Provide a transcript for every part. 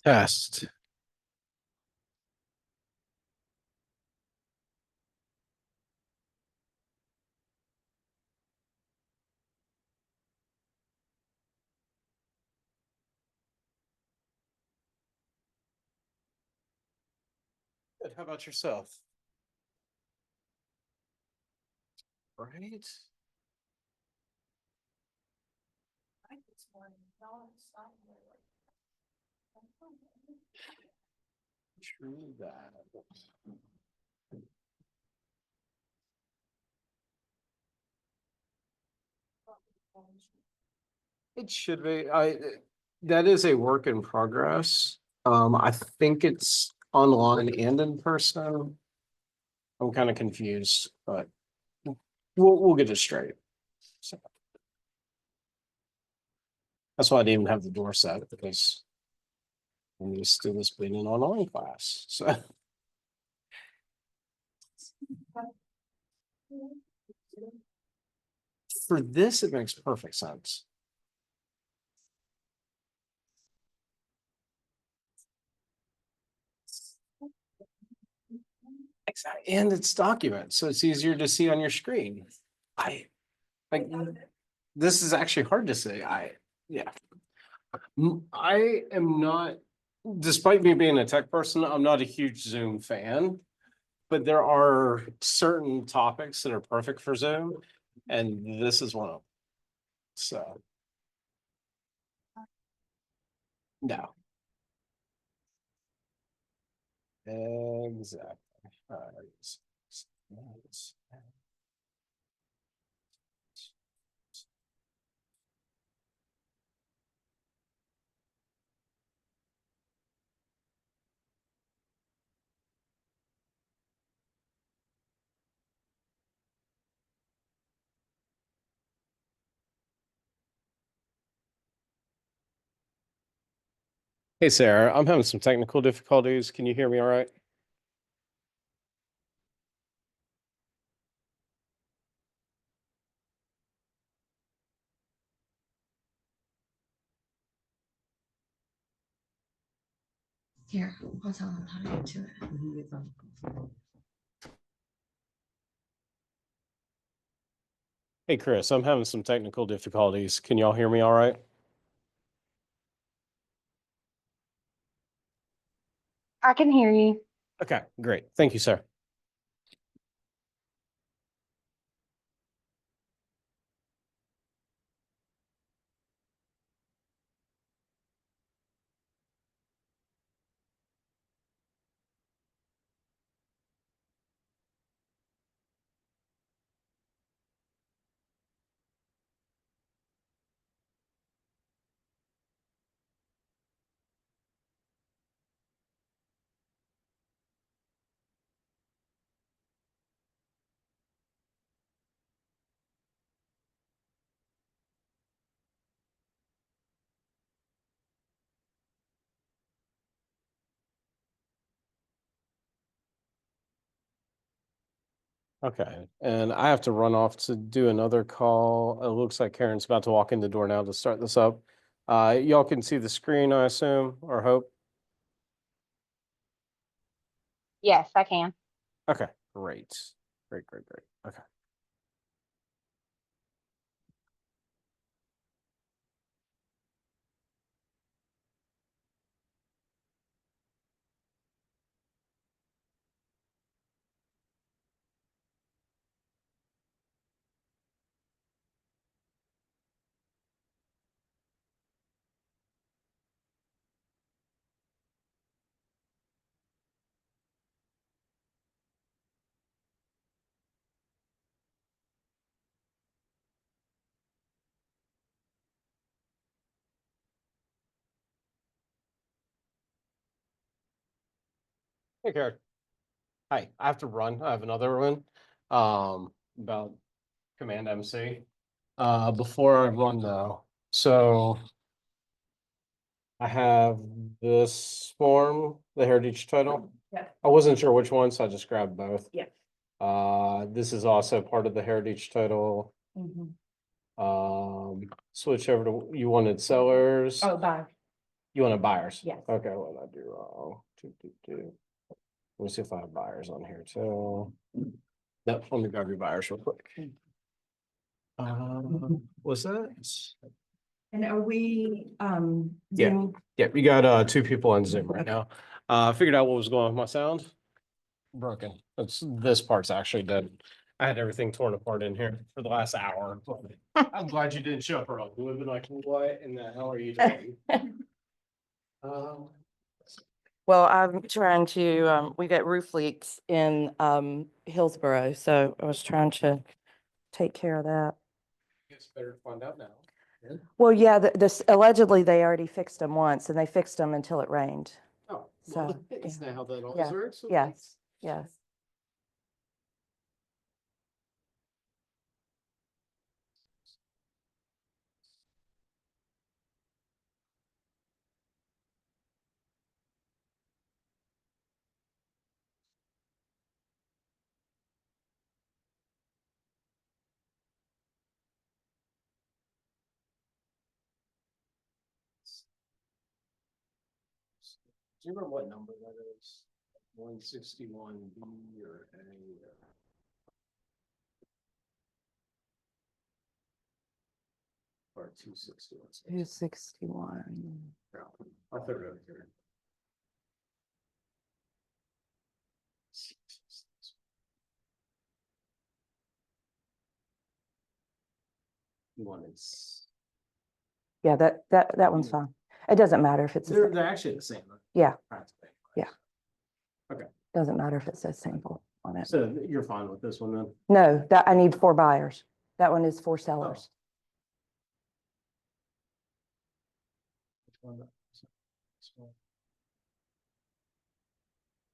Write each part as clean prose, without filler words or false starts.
Test. Good. How about yourself? Right. True that. It should be. That is a work in progress. I think it's online and in person. I'm kind of confused, but we'll get it straight. So that's why I didn't even have the door set because I'm used to this being an online class. So for this, it makes perfect sense. Exactly. And it's documents, so it's easier to see on your screen. I like this is actually hard to say. Yeah. I am not, despite me being a tech person, I'm not a huge Zoom fan. But there are certain topics that are perfect for Zoom, and this is one of them. So no. Exactly. Hey Sarah, I'm having some technical difficulties. Can you hear me all right? Here, I'll tell them how to get to it. Hey Chris, I'm having some technical difficulties. Can y'all hear me all right? I can hear you. Okay, great. Thank you, sir. Okay, and I have to run off to do another call. It looks like Karen's about to walk in the door now to start this up. Y'all can see the screen, I assume, or hope. Yes, I can. Okay, great. Great. Okay. Hey, Karen. Hi, I have to run. I have another one. About Command MC. Before I run though, so I have this form, the heritage title. Yeah. I wasn't sure which one, so I just grabbed both. Yeah. This is also part of the heritage title. Mhm. Switch over to, you wanted sellers. Oh, bye. You want a buyers? Yes. Okay, what did I do wrong? Let me see if I have buyers on here too. Yep, let me grab your buyers real quick. What's that? And are we, Yeah. Zoom? Yeah, we got two people on Zoom right now. I figured out what was going on with my sound. Broken. This part's actually dead. I had everything torn apart in here for the last hour. I'm glad you didn't show up early. We would have been like, what in the hell are you doing? Well, I'm trying to, we got roof leaks in Hillsborough, so I was trying to take care of that. It's better to find out now. Well, yeah, this allegedly they already fixed them once and they fixed them until it rained. Oh, So, well, isn't that how that always yeah, works? with yes. leaks? Yes. Do you remember what number that is? 161 B or A? Or 261? 261. I'll put it over here. One is. Yeah, that one's fine. It doesn't matter if it's, They're actually the same. Yeah. Practically. Yeah. Okay, doesn't matter if it says sample on it. so you're fine with this one then? No, that I need 4 buyers. That one is 4 sellers. Which one? This one?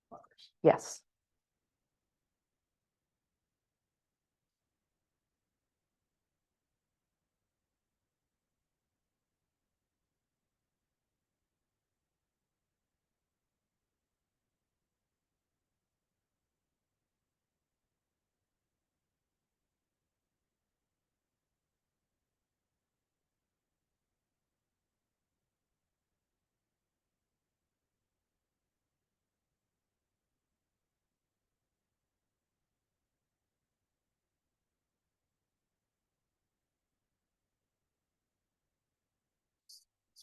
Buyers. Yes.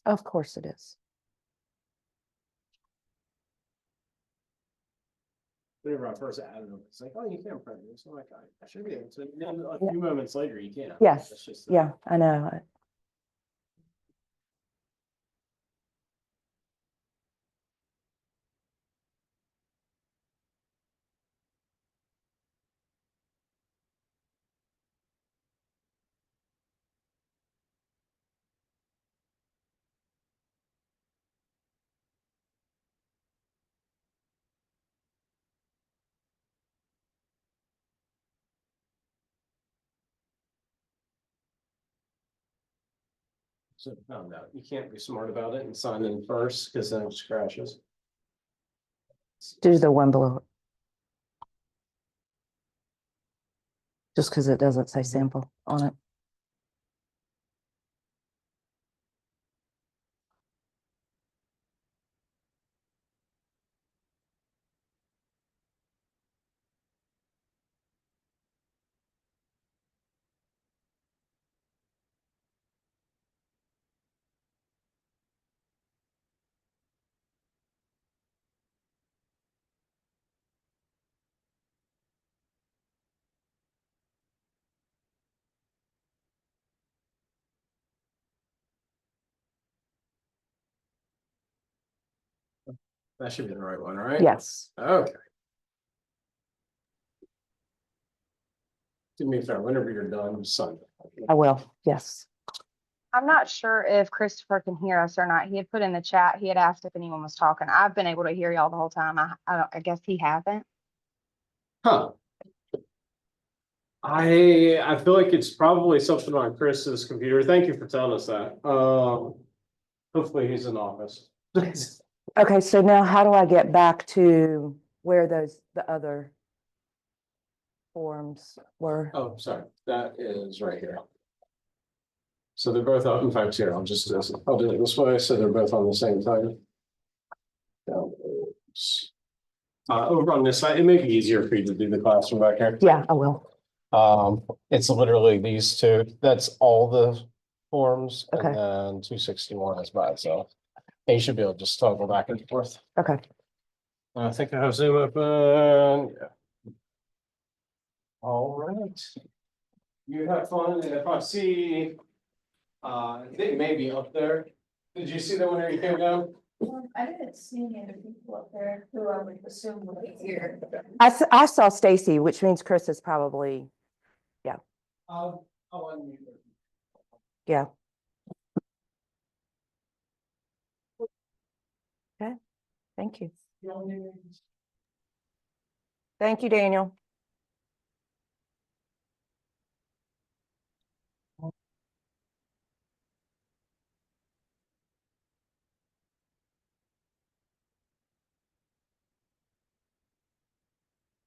Of course it is. Whenever I first added them, it's like, oh, you can't print this. I'm like, I should be able to. And then a Yeah. few moments later, you can. Yes. It's just, Yeah, I know. So found out you can't be smart about it and sign in first because then it just crashes. Do the one below. Just because it doesn't say sample on it. That should be the right one, right? Yes, Okay. Do me a favor, whenever you're done, sign it. I will. Yes. I'm not sure if Christopher can hear us or not. He had put in the chat, he had asked if anyone was talking. I've been able to hear y'all the whole time. I guess he hasn't. Huh. I feel like it's probably something on Chris's computer. Thank you for telling us that. Hopefully he's in office. Okay, so now how do I get back to where the other forms were? Oh, sorry, that is right here. So they're both out. In fact, here, I'll do it this way, so they're both on the same time. Downloads. Over on this side, it may be easier for you to do the classroom back here. Yeah, I will. It's literally these two. That's all the forms, Okay. and then 261 is by itself. And you should be able to just toggle back and forth. Okay. I think I have Zoom open. Yeah. All right. You have fun, and if I see, they may be up there. Did you see that when you came down? I didn't see any other people up there who I would assume would be here. I saw Stacy, which means Chris is probably, I'll unmute her. yeah. Okay, thank you. Thank you, Daniel.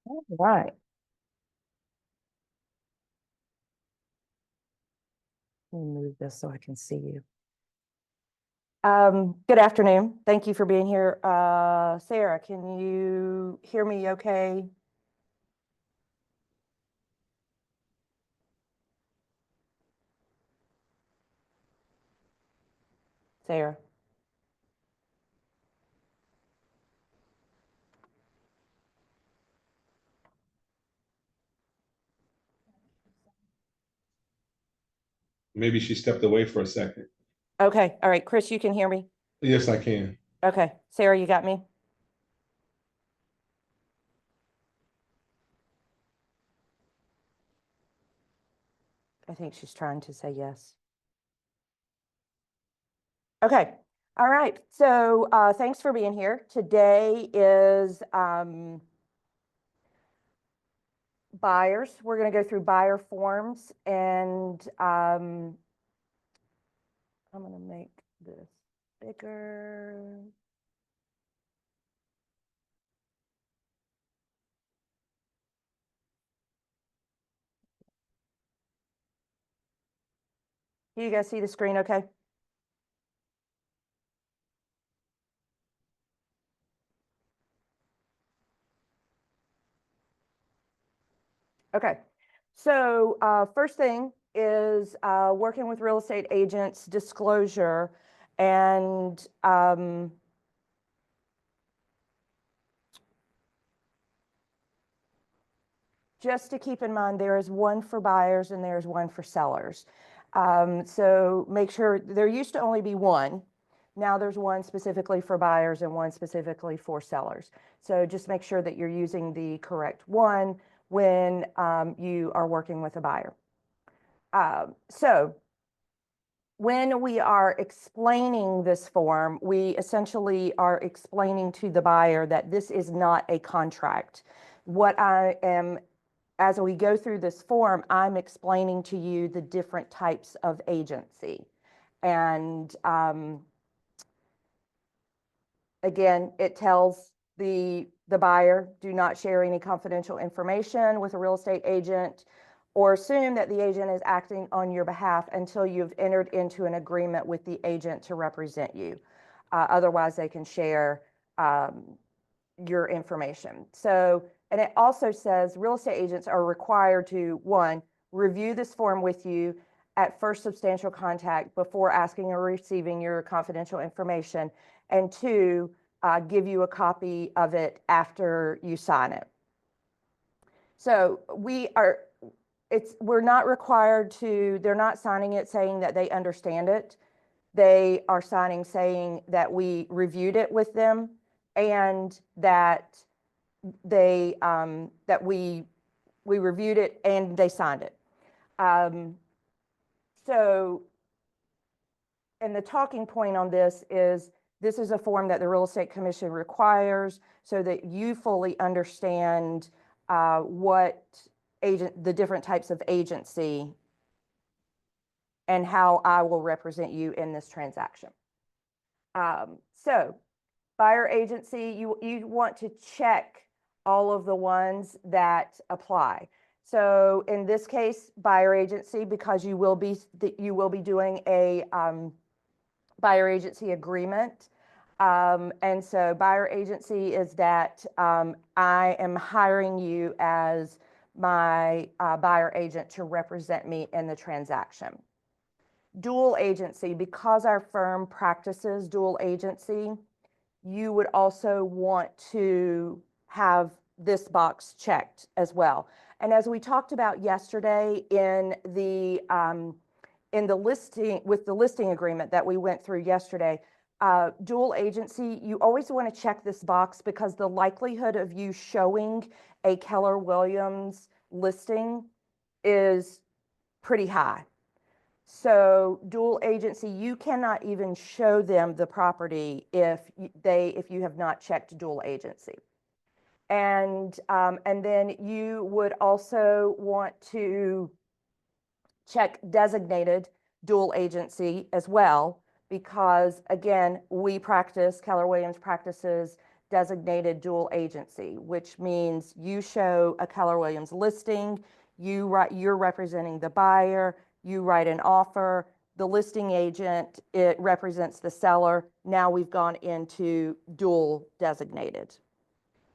All right. Let me move this so I can see you. Good afternoon. Thank you for being here. Sarah, can you hear me okay? Sarah? Maybe she stepped away for a second. Okay, all right. Chris, you can hear me? Yes, I can. Okay, Sarah, you got me? I think she's trying to say yes. Okay, all right. So thanks for being here. Today is buyers. We're going to go through buyer forms, and I'm going to make this bigger. Do you guys see the screen okay? Okay, so first thing is working with real estate agents, disclosure, and just to keep in mind, there is one for buyers and there's one for sellers. So make sure, there used to only be one. Now there's one specifically for buyers and one specifically for sellers. So just make sure that you're using the correct one when you are working with a buyer. So when we are explaining this form, we essentially are explaining to the buyer that this is not a contract. What I am, as we go through this form, I'm explaining to you the different types of agency. And again, it tells the buyer, do not share any confidential information with a real estate agent or assume that the agent is acting on your behalf until you've entered into an agreement with the agent to represent you. Otherwise, they can share your information. So, and it also says real estate agents are required to, one, review this form with you at first substantial contact before asking or receiving your confidential information, and two, give you a copy of it after you sign it. So we're not required to, they're not signing it saying that they understand it. They are signing saying that we reviewed it with them and that they, that we reviewed it and they signed it. So, and the talking point on this is a form that the Real Estate Commission requires so that you fully understand the different types of agency and how I will represent you in this transaction. So buyer agency, you want to check all of the ones that apply. So in this case, buyer agency, because you will be doing a buyer agency agreement. And so buyer agency is that I am hiring you as my buyer agent to represent me in the transaction. Dual agency, because our firm practices dual agency, you would also want to have this box checked as well. And as we talked about yesterday in the listing, with the listing agreement that we went through yesterday, dual agency, you always want to check this box because the likelihood of you showing a Keller Williams listing is pretty high. So dual agency, you cannot even show them the property if you have not checked dual agency. And then you would also want to check designated dual agency as well, because again, Keller Williams practices designated dual agency, which means you show a Keller Williams listing, you're representing the buyer, you write an offer, the listing agent, it represents the seller. Now we've gone into dual designated.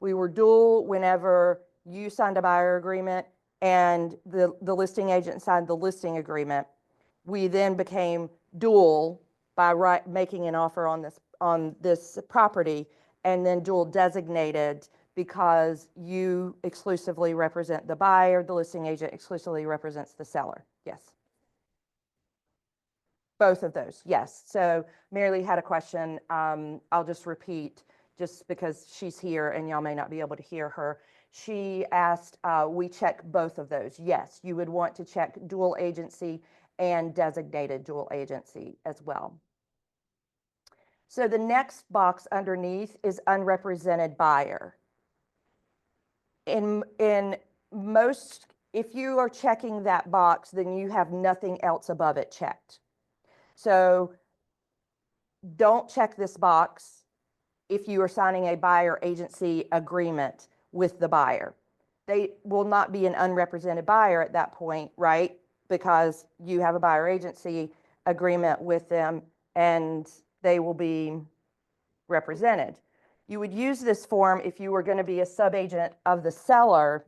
We were dual whenever you signed a buyer agreement and the listing agent signed the listing agreement. We then became dual by making an offer on this property, and then dual designated because you exclusively represent the buyer, the listing agent exclusively represents the seller. Yes. Both of those, yes. So Mary Lee had a question. I'll just repeat just because she's here and y'all may not be able to hear her. She asked, we check both of those. Yes, you would want to check dual agency and designated dual agency as well. So the next box underneath is unrepresented buyer. In most, if you are checking that box, then you have nothing else above it checked. So don't check this box if you are signing a buyer agency agreement with the buyer. They will not be an unrepresented buyer at that point, right? Because you have a buyer agency agreement with them and they will be represented. You would use this form if you were going to be a subagent of the seller,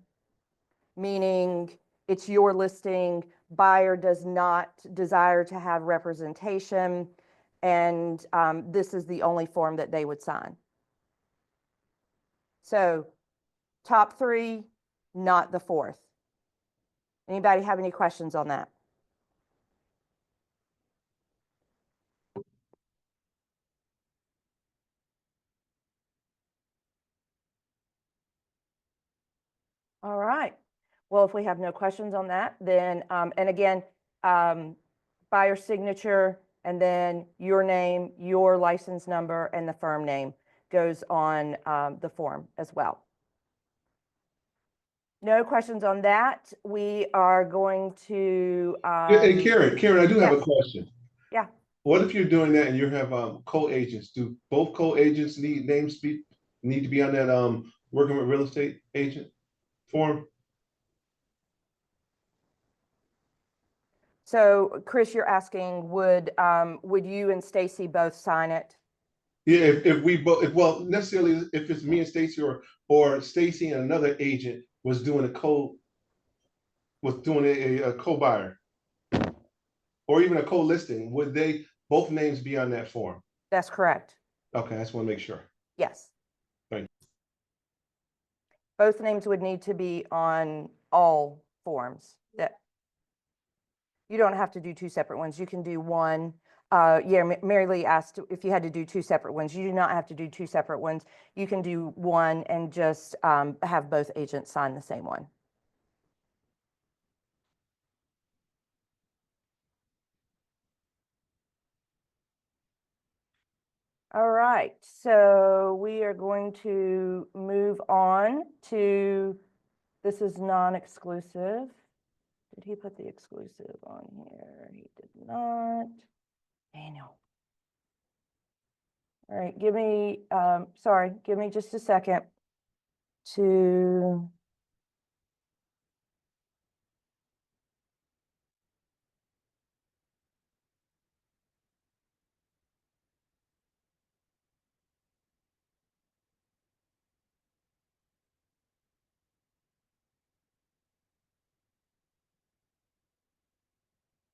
meaning it's your listing, buyer does not desire to have representation, and this is the only form that they would sign. So top three, not the fourth. Anybody have any questions on that? All right. Well, if we have no questions on that, then, and again, buyer signature, and then your name, your license number, and the firm name goes on the form as well. No questions on that. We are going to. Hey, Karen, I do have a yes. question. Yeah. What if you're doing that and you have co-agents? Do both co-agents need to be on that working with real estate agent form? So Chris, you're asking, would you and Stacy both sign it? Yeah, if we both, well, necessarily if it's me and Stacy or Stacy and another agent was doing a co-buyer or even a co-listing, would they both names be on that form? That's correct. Okay, I just want to make sure. Yes. Thank you. Both names would need to be on all forms. That you don't have to do two separate ones. You can do one. Yeah, Mary Lee asked if you had to do two separate ones. You do not have to do two separate ones. You can do one and just have both agents sign the same one. All right, so we are going to move on to, this is non-exclusive. Did he put the exclusive on here? He did not. Daniel. All right, give me just a second to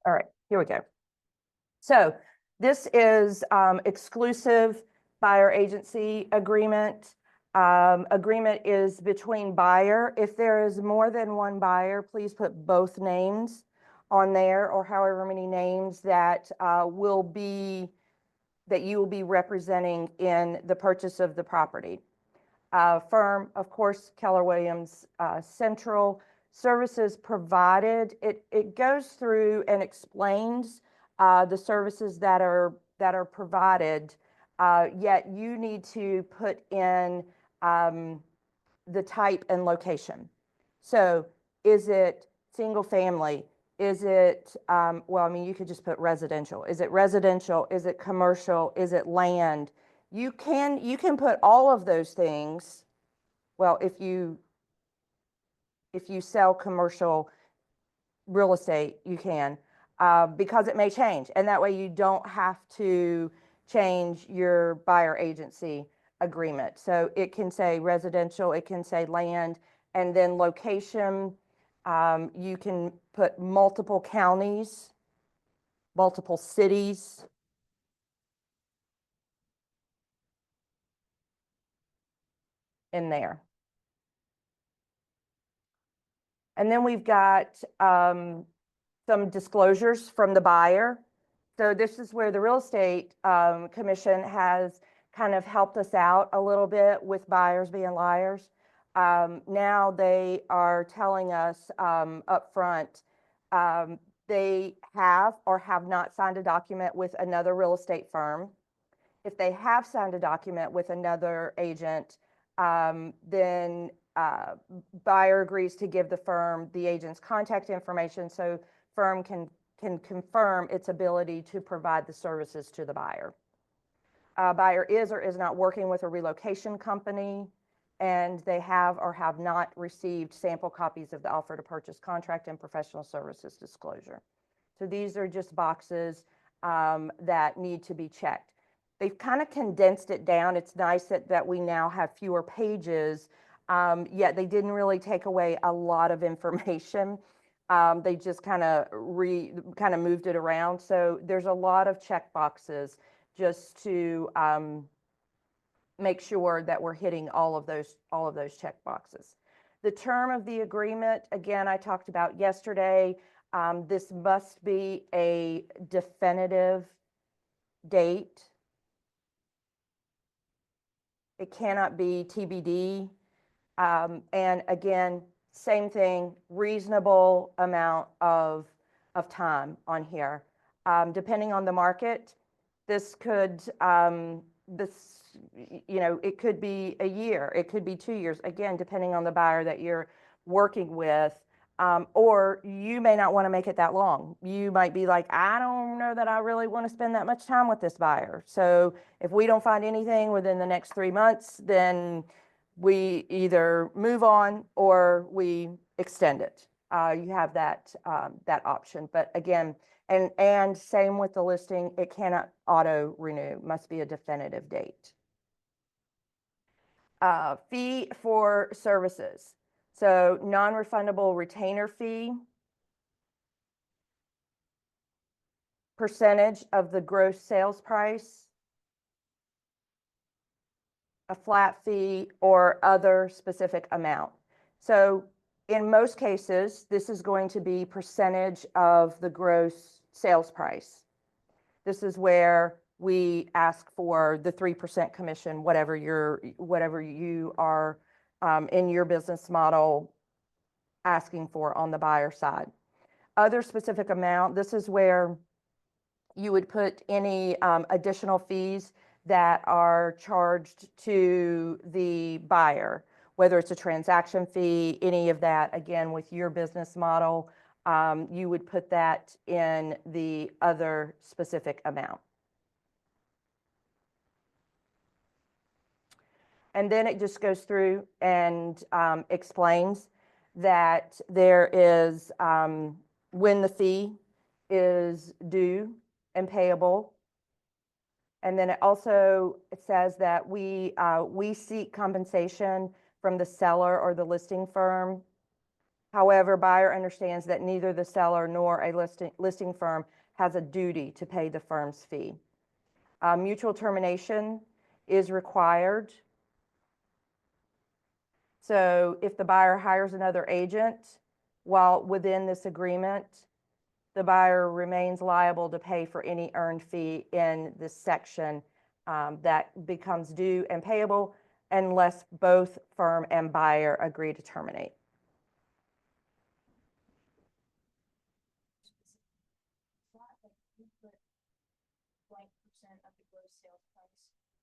All right, here we go. So this is exclusive buyer agency agreement. Agreement is between buyer. If there is more than one buyer, please put both names on there, or however many names that that you will be representing in the purchase of the property. Firm, of course, Keller Williams Central. Services provided, it goes through and explains the services that are provided, yet you need to put in the type and location. So is it single family? Is it, well, I mean, you could just put residential. Is it residential? Is it commercial? Is it land? You can put all of those things. Well, if you sell commercial real estate, you can, because it may change. And that way you don't have to change your buyer agency agreement. So it can say residential, it can say land, and then location. You can put multiple counties, multiple cities. In there. And then we've got some disclosures from the buyer. So this is where the real estate commission has kind of helped us out a little bit with buyers being liars. Now they are telling us up front they have or have not signed a document with another real estate firm. If they have signed a document with another agent, then buyer agrees to give the firm the agent's contact information so firm can confirm its ability to provide the services to the buyer. Buyer is or is not working with a relocation company, and they have or have not received sample copies of the offer to purchase contract and professional services disclosure. So these are just boxes that need to be checked. They've kind of condensed it down. It's nice that we now have fewer pages, yet they didn't really take away a lot of information. They just kind of moved it around. So there's a lot of check boxes just to make sure that we're hitting all of those check boxes. The term of the agreement, again, I talked about yesterday. This must be a definitive date. It cannot be TBD. And again, same thing, reasonable amount of time on here. Depending on the market, this could, it could be a year, it could be 2 years, again, depending on the buyer that you're working with. Or you may not want to make it that long. You might be like, I don't know that I really want to spend that much time with this buyer. So if we don't find anything within the next 3 months, then we either move on or we extend it. You have that option. But again, and same with the listing, it cannot auto renew, must be a definitive date. Fee for services. So non-refundable retainer fee, percentage of the gross sales price, a flat fee, or other specific amount. So in most cases, this is going to be percentage of the gross sales price. This is where we ask for the 3% commission, whatever you are in your business model asking for on the buyer side. Other specific amount, this is where you would put any additional fees that are charged to the buyer, whether it's a transaction fee, any of that, again, with your business model, you would put that in the other specific amount. And then it just goes through and explains that there is, when the fee is due and payable. And then it also says that we seek compensation from the seller or the listing firm However, buyer understands that neither the seller nor a listing firm has a duty to pay the firm's fee. Mutual termination is required. So if the buyer hires another agent while within this agreement, the buyer remains liable to pay for any earned fee in this section that becomes due and payable unless both firm and buyer agree to terminate. Blank percent of the gross sales price.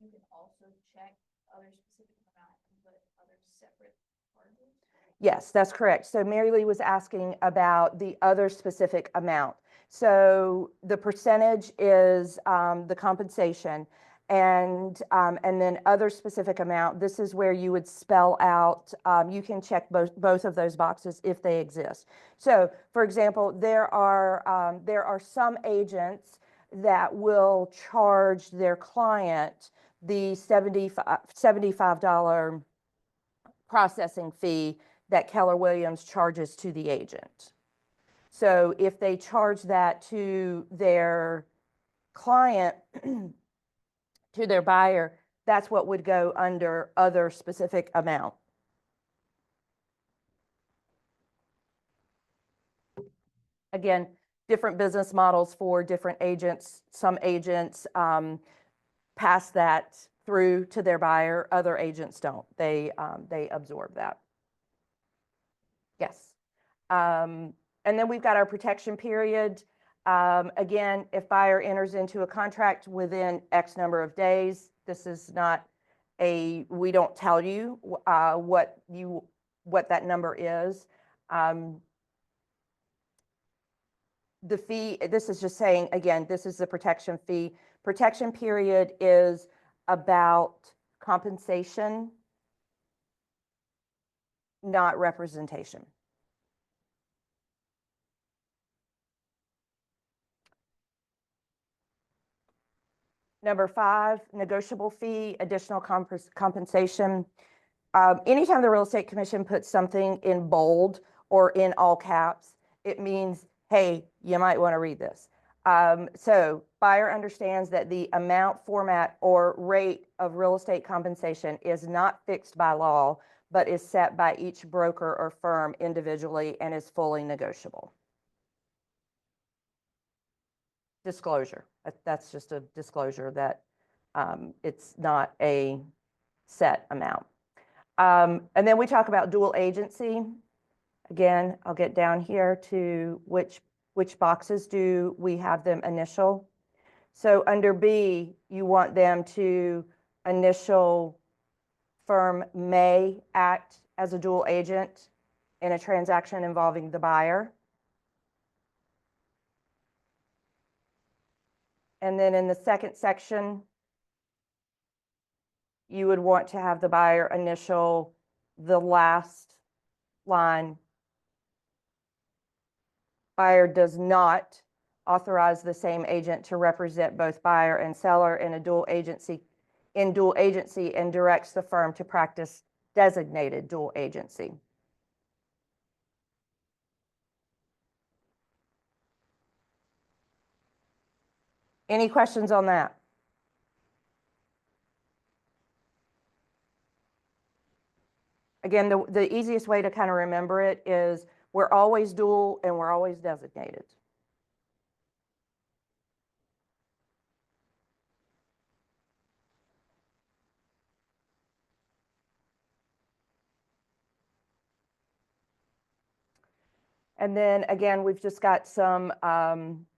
You can also check other specific amount and put other separate charges. Yes, that's correct. So Mary Lee was asking about the other specific amount. So the percentage is the compensation, and then other specific amount. This is where you would spell out. You can check both of those boxes if they exist. So, for example, there are some agents that will charge their client the $75 processing fee that Keller Williams charges to the agent. So if they charge that to their client, to their buyer, that's what would go under other specific amount. Again, different business models for different agents. Some agents pass that through to their buyer, other agents don't. They absorb that. Yes. And then we've got our protection period. Again, if buyer enters into a contract within X number of days, this is not we don't tell you what that number is. The fee, this is just saying, again, this is the protection fee. Protection period is about compensation, not representation. Number 5, negotiable fee, additional compensation. Anytime the Real Estate Commission puts something in bold or in all caps, it means, hey, you might want to read this. So buyer understands that the amount, format, or rate of real estate compensation is not fixed by law, but is set by each broker or firm individually and is fully negotiable. Disclosure. That's just a disclosure that it's not a set amount. And then we talk about dual agency. Again, I'll get down here to which boxes do we have them initial. So under B, you want them to initial firm may act as a dual agent in a transaction involving the buyer. And then in the second section, you would want to have the buyer initial the last line. Buyer does not authorize the same agent to represent both buyer and seller in dual agency and directs the firm to practice designated dual agency. Any questions on that? Again, the easiest way to kind of remember it is we're always dual and we're always designated. And then again, we've just got some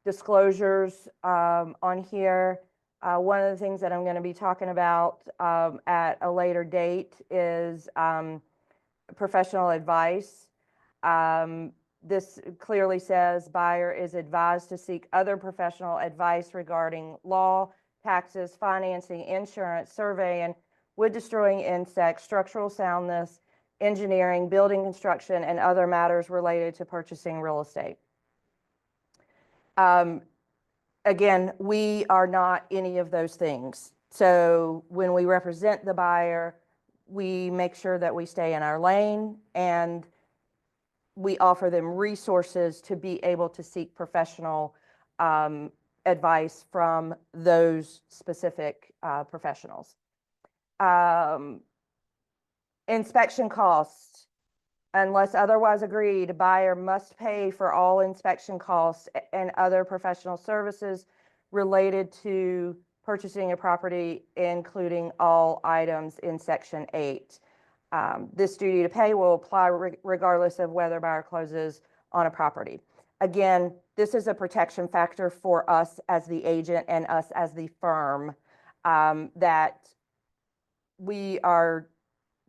disclosures on here. One of the things that I'm going to be talking about at a later date is professional advice. This clearly says buyer is advised to seek other professional advice regarding law, taxes, financing, insurance, surveying, wood-destroying insects, structural soundness, engineering, building construction, and other matters related to purchasing real estate. Again, we are not any of those things. So when we represent the buyer, we make sure that we stay in our lane, and we offer them resources to be able to seek professional advice from those specific professionals. Inspection costs. Unless otherwise agreed, buyer must pay for all inspection costs and other professional services related to purchasing a property, including all items in Section 8. This duty to pay will apply regardless of whether buyer closes on a property. Again, this is a protection factor for us as the agent and us as the firm, that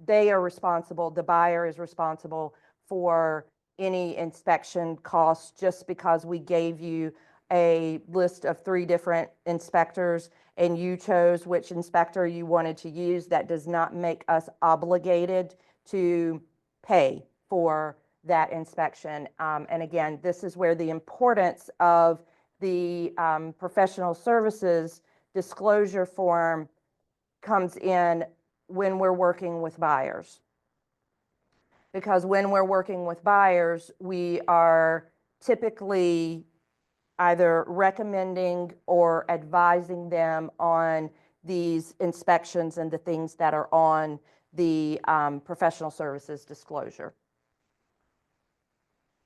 they are responsible, the buyer is responsible for any inspection costs just because we gave you a list of 3 different inspectors and you chose which inspector you wanted to use. That does not make us obligated to pay for that inspection. And again, this is where the importance of the professional services disclosure form comes in when we're working with buyers. Because when we're working with buyers, we are typically either recommending or advising them on these inspections and the things that are on the professional services disclosure.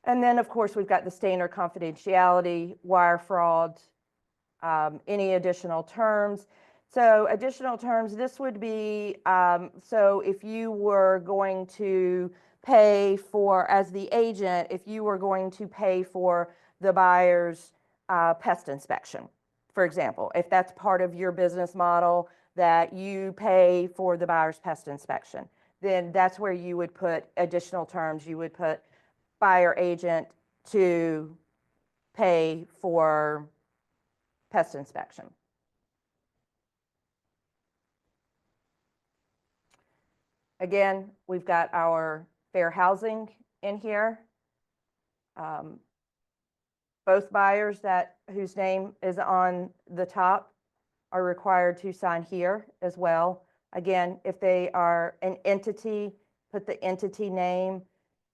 And then, of course, we've got the standard confidentiality, wire fraud, any additional terms. So additional terms, this would be, so if you were going to pay for, as the agent, if you were going to pay for the buyer's pest inspection, for example, if that's part of your business model that you pay for the buyer's pest inspection, then that's where you would put additional terms. You would put buyer agent to pay for pest inspection. Again, we've got our fair housing in here. Both buyers whose name is on the top are required to sign here as well. Again, if they are an entity, put the entity name.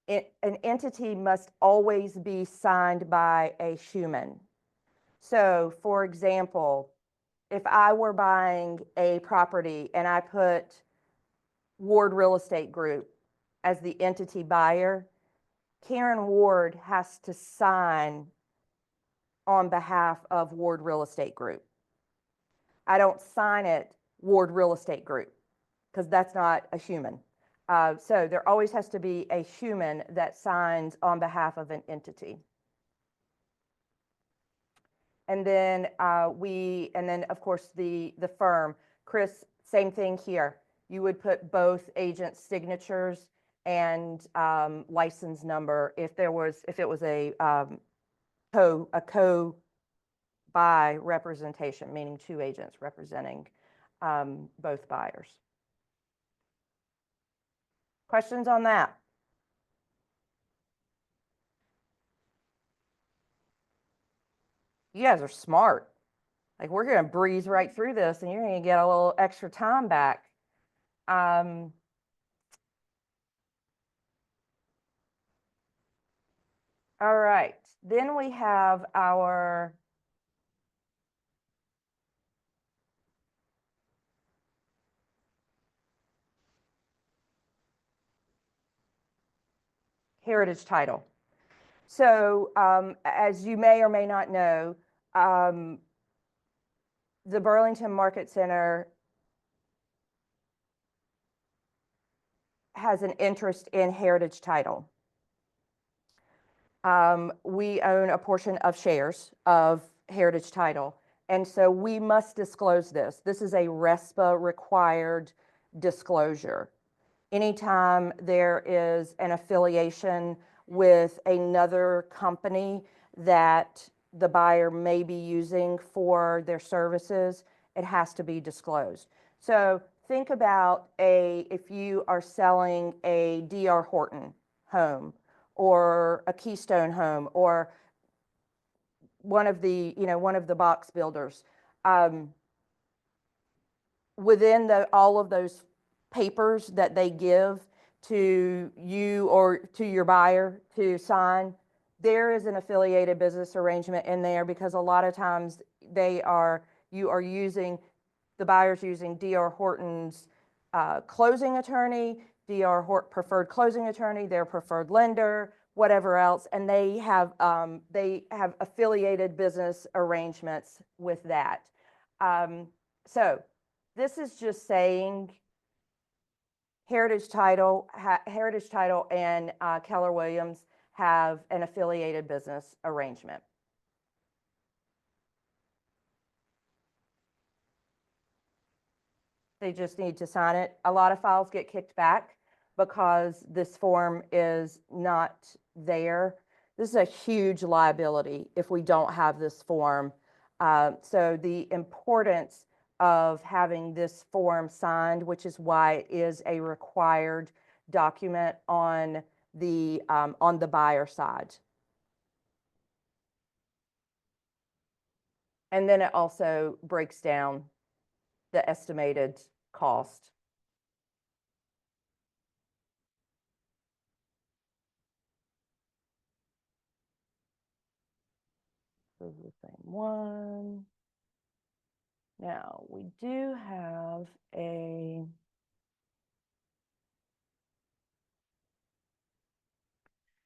An entity must always be signed by a human. So, for example, if I were buying a property and I put Ward Real Estate Group as the entity buyer, Karen Ward has to sign on behalf of Ward Real Estate Group. I don't sign it Ward Real Estate Group because that's not a human. So there always has to be a human that signs on behalf of an entity. And then of course the firm. Chris, same thing here. You would put both agents' signatures and license number if it was a co-buy representation, meaning 2 agents representing both buyers. Questions on that? You guys are smart. Like, we're going to breeze right through this and you're going to get a little extra time back. All right, then we have our heritage title. So as you may or may not know, the Burlington Market Center has an interest in heritage title. We own a portion of shares of heritage title, and so we must disclose this. This is a RESPA required disclosure. Anytime there is an affiliation with another company that the buyer may be using for their services, it has to be disclosed. So think about if you are selling a D.R. Horton home or a Keystone home or one of the box builders. Within all of those papers that they give to you or to your buyer to sign, there is an affiliated business arrangement in there because a lot of times you are using, the buyer's using D.R. Horton's closing attorney, preferred closing attorney, their preferred lender, whatever else, and they have affiliated business arrangements with that. So this is just saying Heritage Title and Keller Williams have an affiliated business arrangement. They just need to sign it. A lot of files get kicked back because this form is not there. This is a huge liability if we don't have this form. So the importance of having this form signed, which is why it is a required document on the buyer side. And then it also breaks down the estimated cost. This is the same one. Now, we do have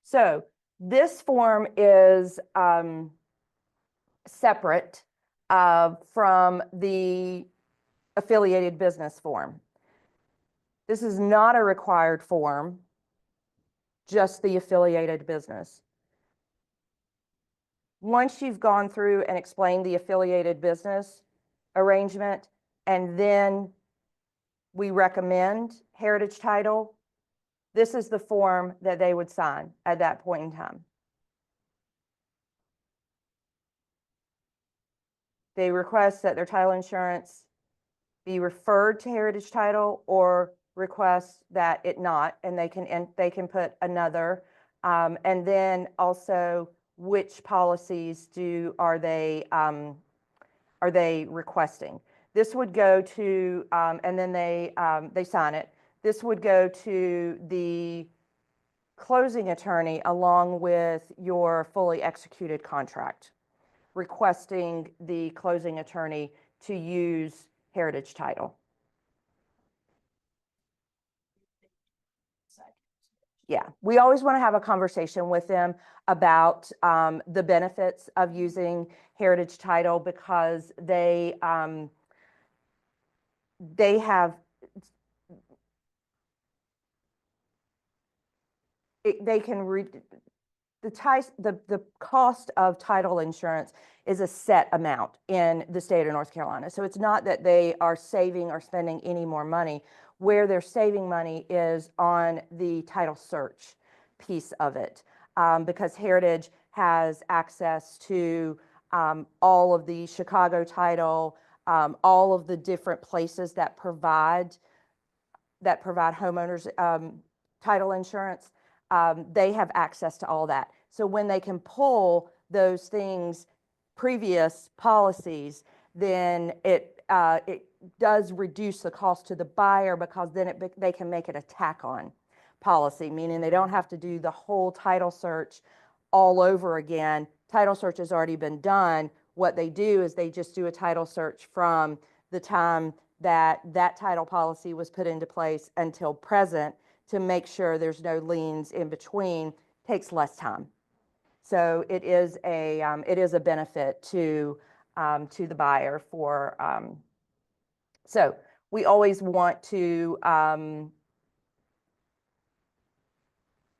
so this form is separate from the affiliated business form. This is not a required form, just the affiliated business. Once you've gone through and explained the affiliated business arrangement, and then we recommend Heritage Title, this is the form that they would sign at that point in time. They request that their title insurance be referred to Heritage Title or request that it not, and they can put another. And then also which policies are they requesting? This would go to, and then they sign it. This would go to the closing attorney along with your fully executed contract, requesting the closing attorney to use Heritage Title. Yeah, we always want to have a conversation with them about the benefits of using Heritage Title because they have they can the cost of title insurance is a set amount in the state of North Carolina. So it's not that they are saving or spending any more money. Where they're saving money is on the title search piece of it, because Heritage has access to all of the Chicago title, all of the different places that provide homeowners title insurance. They have access to all that. So when they can pull those things, previous policies, then it does reduce the cost to the buyer because then they can make it a tack-on policy, meaning they don't have to do the whole title search all over again. Title search has already been done. What they do is they just do a title search from the time that title policy was put into place until present to make sure there's no liens in between. Takes less time. So it is a benefit to the buyer for, so we always want to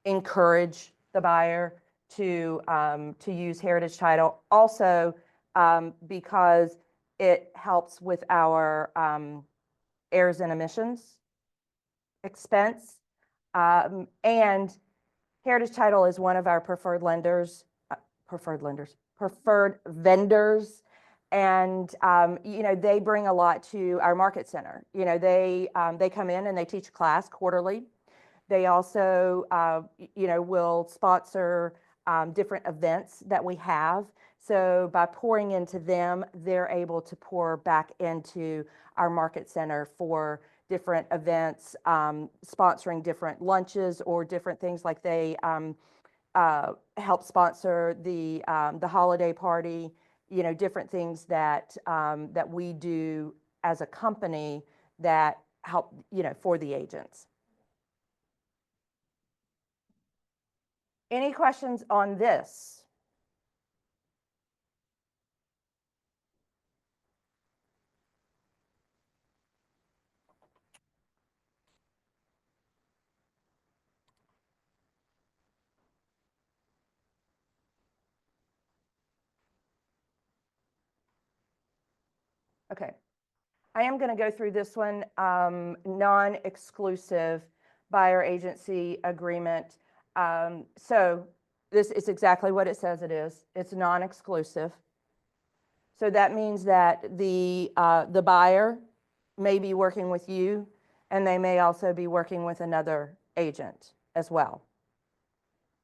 encourage the buyer to use Heritage Title. Also, because it helps with our errors and omissions expense. And Heritage Title is one of our preferred vendors. And, they bring a lot to our market center. They come in and they teach a class quarterly. They also, will sponsor different events that we have. So by pouring into them, they're able to pour back into our market center for different events, sponsoring different lunches or different things like they help sponsor the holiday party, you know, different things that that we do as a company that help, you know, for the agents. Any questions on this? Okay. I am going to go through this one, non-exclusive buyer agency agreement. So this is exactly what it says it is. It's non-exclusive. So that means that the buyer may be working with you, and they may also be working with another agent as well.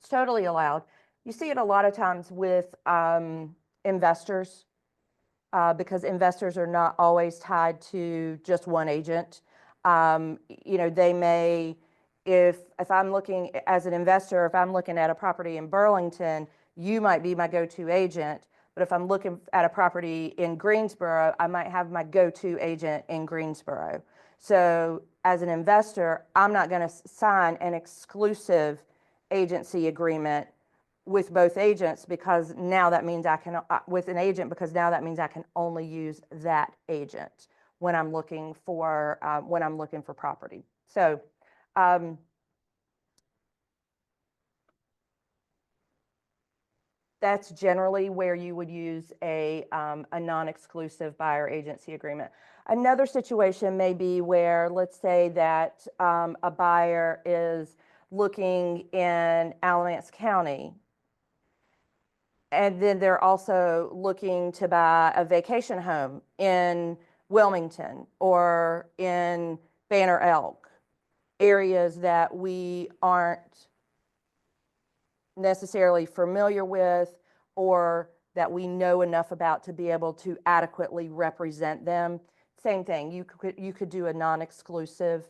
It's totally allowed. You see it a lot of times with investors, because investors are not always tied to just one agent. You know, they may, if I'm looking as an investor, if I'm looking at a property in Burlington, you might be my go-to agent. But if I'm looking at a property in Greensboro, I might have my go-to agent in Greensboro. So as an investor, I'm not going to sign an exclusive agency agreement with both agents, because now that means I can, with an agent, because now that means I can only use that agent when I'm looking for property. So that's generally where you would use a non-exclusive buyer agency agreement. Another situation may be where, let's say that a buyer is looking in Alamance County, and then they're also looking to buy a vacation home in Wilmington or in Banner Elk, areas that we aren't necessarily familiar with or that we know enough about to be able to adequately represent them. Same thing, you could do a non-exclusive.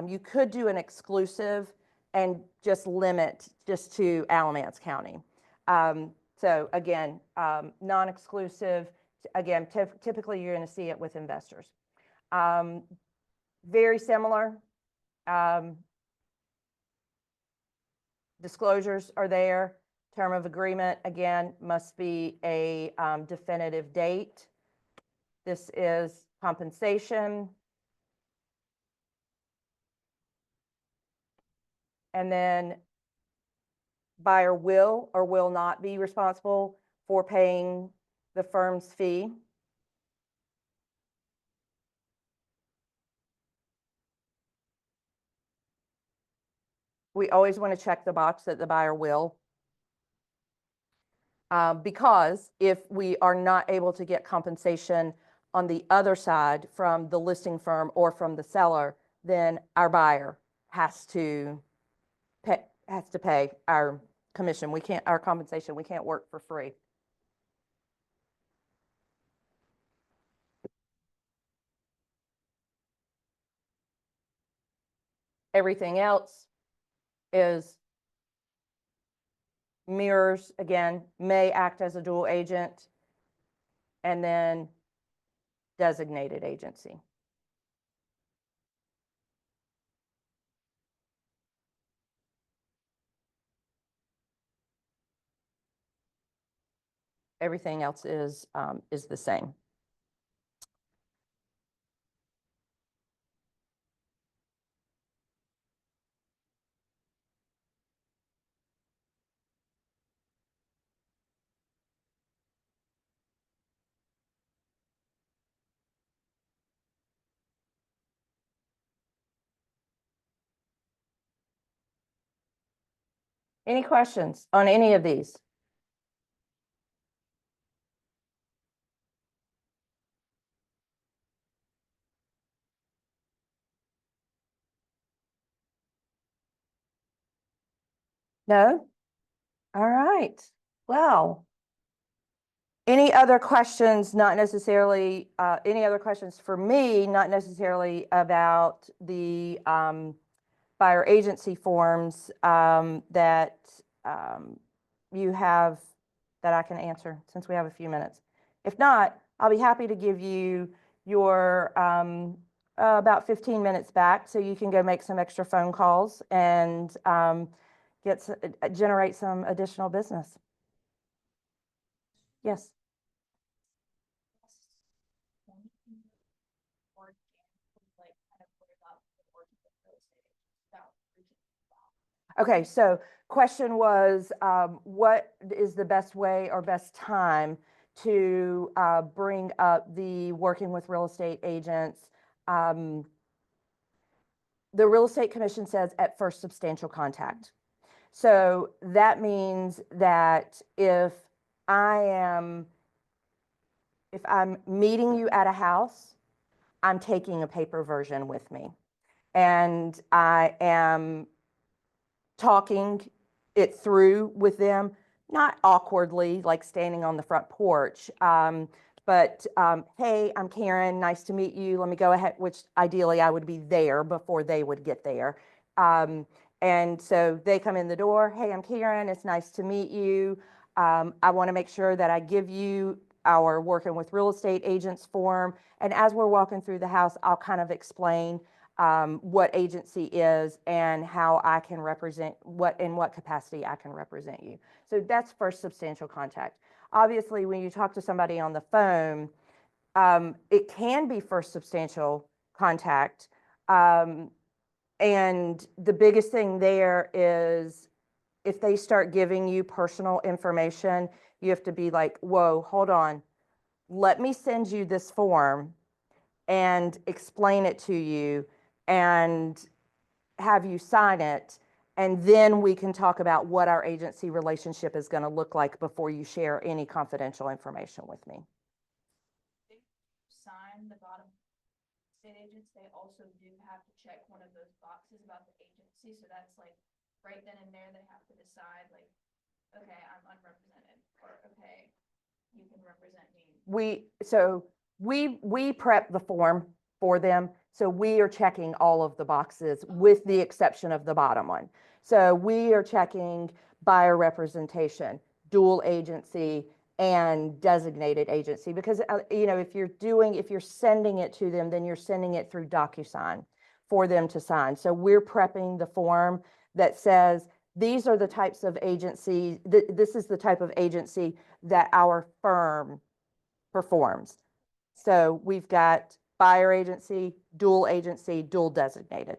You could do an exclusive and just limit just to Alamance County. So again, non-exclusive, again, typically you're going to see it with investors. Very similar. Disclosures are there. Term of agreement, again, must be a definitive date. This is compensation. And then buyer will or will not be responsible for paying the firm's fee. We always want to check the box that the buyer will. Because if we are not able to get compensation on the other side from the listing firm or from the seller, then our buyer has to pay our commission. Our compensation. We can't work for free. Everything else is mirrors, again, may act as a dual agent, and then designated agency. Everything else is the same. Any questions on any of these? No? All right. Well, Any other questions, not necessarily, any other questions for me, not necessarily about the buyer agency forms that you have that I can answer since we have a few minutes? If not, I'll be happy to give you your about 15 minutes back so you can go make some extra phone calls and generate some additional business. Yes. Or like kind of what about working with real estate agents about reaching out? Okay, so question was, what is the best way or best time to bring up the working with real estate agents? The Real Estate Commission says at first substantial contact. So that means that if I'm meeting you at a house, I'm taking a paper version with me. And I am talking it through with them, not awkwardly, like standing on the front porch. But hey, I'm Karen, nice to meet you. Let me go ahead, which ideally I would be there before they would get there. And so they come in the door, hey, I'm Karen, it's nice to meet you. I want to make sure that I give you our working with real estate agents form. And as we're walking through the house, I'll kind of explain what agency is and how I can represent, in what capacity I can represent you. So that's first substantial contact. Obviously, when you talk to somebody on the phone, it can be first substantial contact. And the biggest thing there is if they start giving you personal information, you have to be like, whoa, hold on. Let me send you this form and explain it to you and have you sign it. And then we can talk about what our agency relationship is going to look like before you share any confidential information with me. They sign the bottom state agents, they also do have to check one of those boxes about the agency. So that's like right then and there, they have to decide like, okay, I'm unrepresented, or okay, you can represent me. We prep the form for them. So we are checking all of the boxes with the exception of the bottom one. So we are checking buyer representation, dual agency, and designated agency, because if you're sending it to them, then you're sending it through DocuSign for them to sign. So we're prepping the form that says, these are the types of agency, this is the type of agency that our firm performs. So we've got buyer agency, dual designated.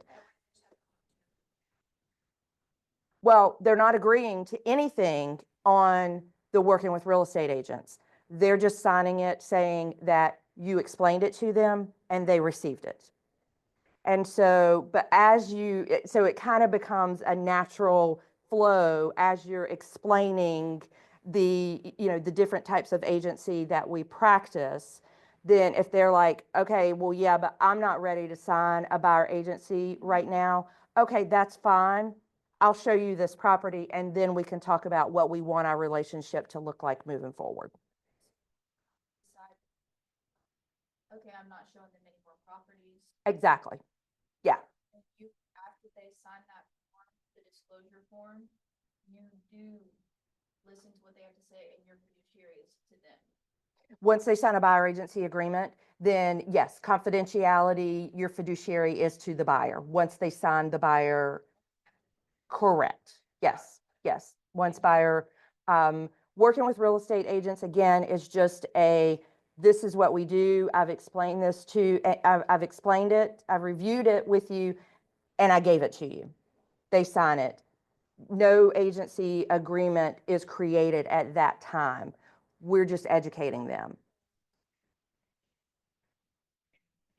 Well, they're not agreeing to anything on the working with real estate agents. They're just signing it saying that you explained it to them and they received it. And so, so it kind of becomes a natural flow as you're explaining the different types of agency that we practice. Then if they're like, okay, well, yeah, but I'm not ready to sign a buyer agency right now. Okay, that's fine. I'll show you this property and then we can talk about what we want our relationship to look like moving forward. Decide, okay, I'm not showing them any more properties. Exactly. Yeah. And you, after they sign that form, the disclosure form, you do listen to what they have to say and your fiduciary is to them. Once they sign a buyer agency agreement, then yes, confidentiality, your fiduciary is to the buyer. Once they sign the buyer, correct. Yes, yes. Once buyer, working with real estate agents, again, is just this is what we do. I've explained this I've explained it, I've reviewed it with you, and I gave it to you. They sign it. No agency agreement is created at that time. We're just educating them.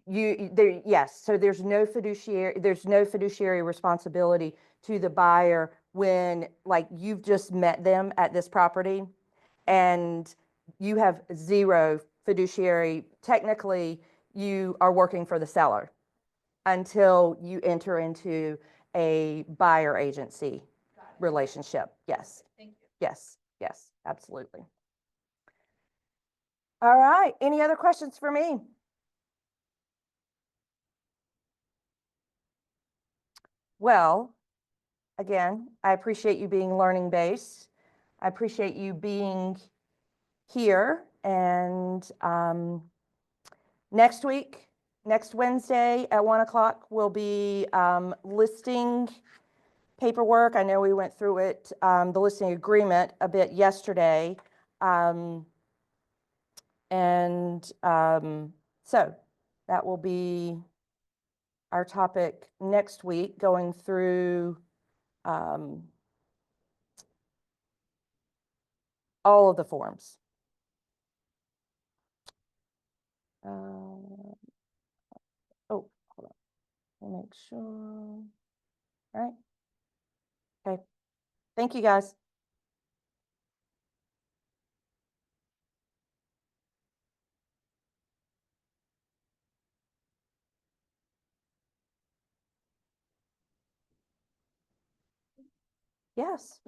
Yes, so there's no fiduciary responsibility to the buyer when, like, you've just met them at this property and you have zero fiduciary. Technically, you are working for the seller until you enter into a buyer agency Got it. relationship. Yes, Thank you. yes, yes, absolutely. All right, any other questions for me? Well, again, I appreciate you being learning based. I appreciate you being here and next week, next Wednesday at 1 o'clock, we'll be listing paperwork. I know we went through it, the listing agreement a bit yesterday. So that will be our topic next week, going through all of the forms. Oh, hold on. Let me make sure. All right. Okay. Thank you, guys. Yes.